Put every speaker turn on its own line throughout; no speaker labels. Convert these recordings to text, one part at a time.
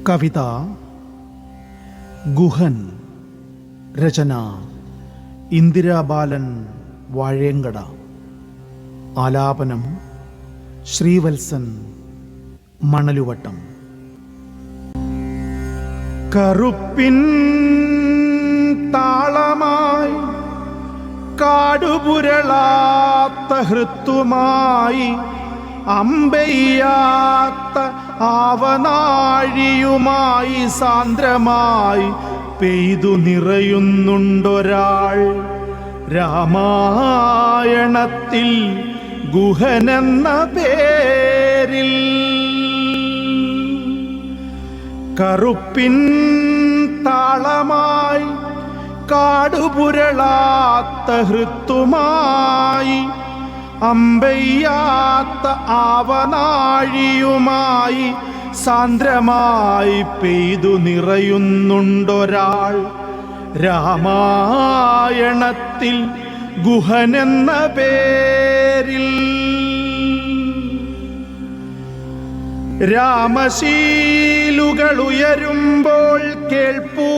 കവിത ഗുഹൻ. രചന ഇന്ദിരാബാലൻ വാഴേങ്കട. ആലാപനം ശ്രീവത്സൻ മണലുവട്ടം. കറുപ്പിൻ താളമായി കാടുപുരളാത്ത ഹൃത്തുമായി അമ്പെയ്യാത്ത ആവനാഴിയുമായി സാന്ദ്രമായി പെയ്തു നിറയുന്നുണ്ടൊരാൾ. രാമായണത്തിൽ ഗുഹനെന്ന പേരിൽ. കറുപ്പിൻ താളമായി കാടുപുരളാത്ത ഹൃത്തുമായി അമ്പെയ്യാത്ത ആവനാഴിയുമായി സാന്ദ്രമായി പെയ്തു നിറയുന്നുണ്ടൊരാൾ. രാമായണത്തിൽ ഗുഹനെന്ന പേരിൽ. രാമശീലുകൾ ഉയരുമ്പോൾ കേൾപ്പൂ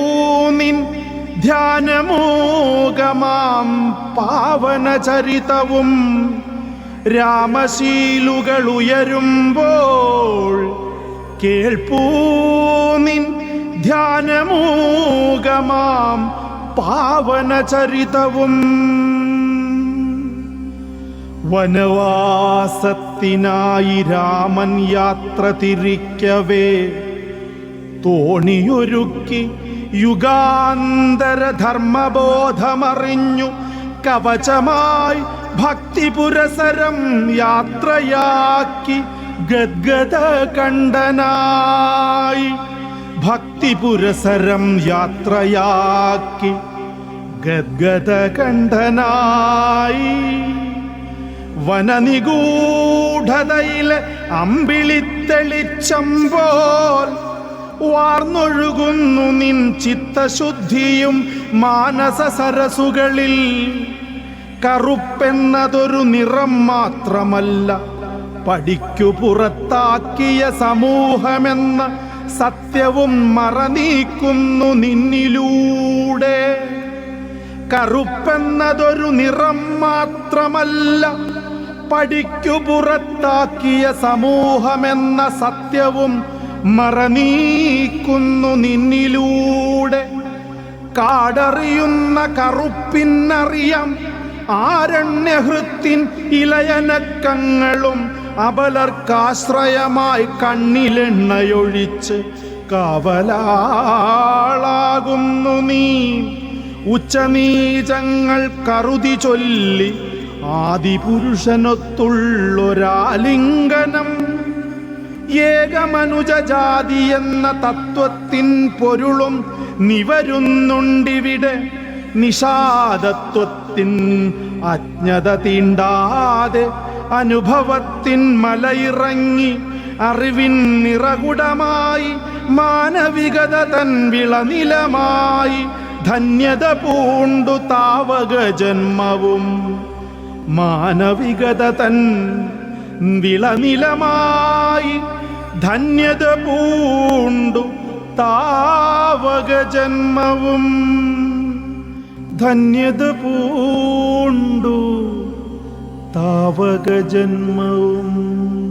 നിൻ ധ്യാനമൂകമാം പാവനചരിതവും. രാമശീലുകൾ ഉയരുമ്പോൾ കേൾപ്പൂ നിൻ ധ്യാനമൂകമാം പാവനചരിതവും. വനവാസത്തിനായി രാമൻ യാത്ര തിരിക്കവേ തോണിയൊരുക്കി യുഗാന്തര ധർമ്മബോധമറിഞ്ഞു കവചമായി ഭക്തിപുരസരം യാത്രയാക്കി ഗദ്ഗദ കണ്ഠനായി. ഭക്തിപുരസരം യാത്രയാക്കി ഗദ്ഗദ കണ്ഠനായി. വനനിഗൂഢതയിലെ അമ്പിളിത്തെളിച്ചം പോൽ വാർന്നൊഴുകുന്നു നിൻ ചിത്തശുദ്ധിയും മാനസ സരസുകളിൽ. കറുപ്പെന്നതൊരു നിറം മാത്രമല്ല, പടിക്കു പുറത്താക്കിയ സമൂഹമെന്ന സത്യവും മറനീക്കുന്നു നിന്നിലൂടെ. കറുപ്പെന്നതൊരു നിറം മാത്രമല്ല, പടിക്കു പുറത്താക്കിയ സമൂഹമെന്ന സത്യവും മറനീക്കുന്നു നിന്നിലൂടെ. കാടറിയുന്ന കറുപ്പിനറിയാം ആരണ്യഹൃത്തിൻ ഇലയനക്കങ്ങളും. അബലർക്കാശ്രയമായി കണ്ണിലെണ്ണയൊഴിച്ച് കാവലാളാകുന്നു നീ. ഉച്ചനീചങ്ങൾ കറുതി ചൊല്ലി ആദിപുരുഷനൊത്തുള്ളൊരാലിംഗനം. ഏകമനുജാതി എന്ന തത്വത്തിൻ പൊരുളും നിവരുന്നുണ്ടിവിടെ. നിഷാദത്വത്തിൻ അജ്ഞത തീണ്ടാതെ അനുഭവത്തിൻ മലയിറങ്ങി അറിവിൻ നിറകുടമായി മാനവികത തൻ വിളനിലമായി ധന്യത പൂണ്ടു താവക ജന്മവും. മാനവികത തൻ വിളനിലമായി ധന്യത പൂണ്ടു താവക ജന്മവും. ധന്യത പൂണ്ടു താവക ജന്മവും.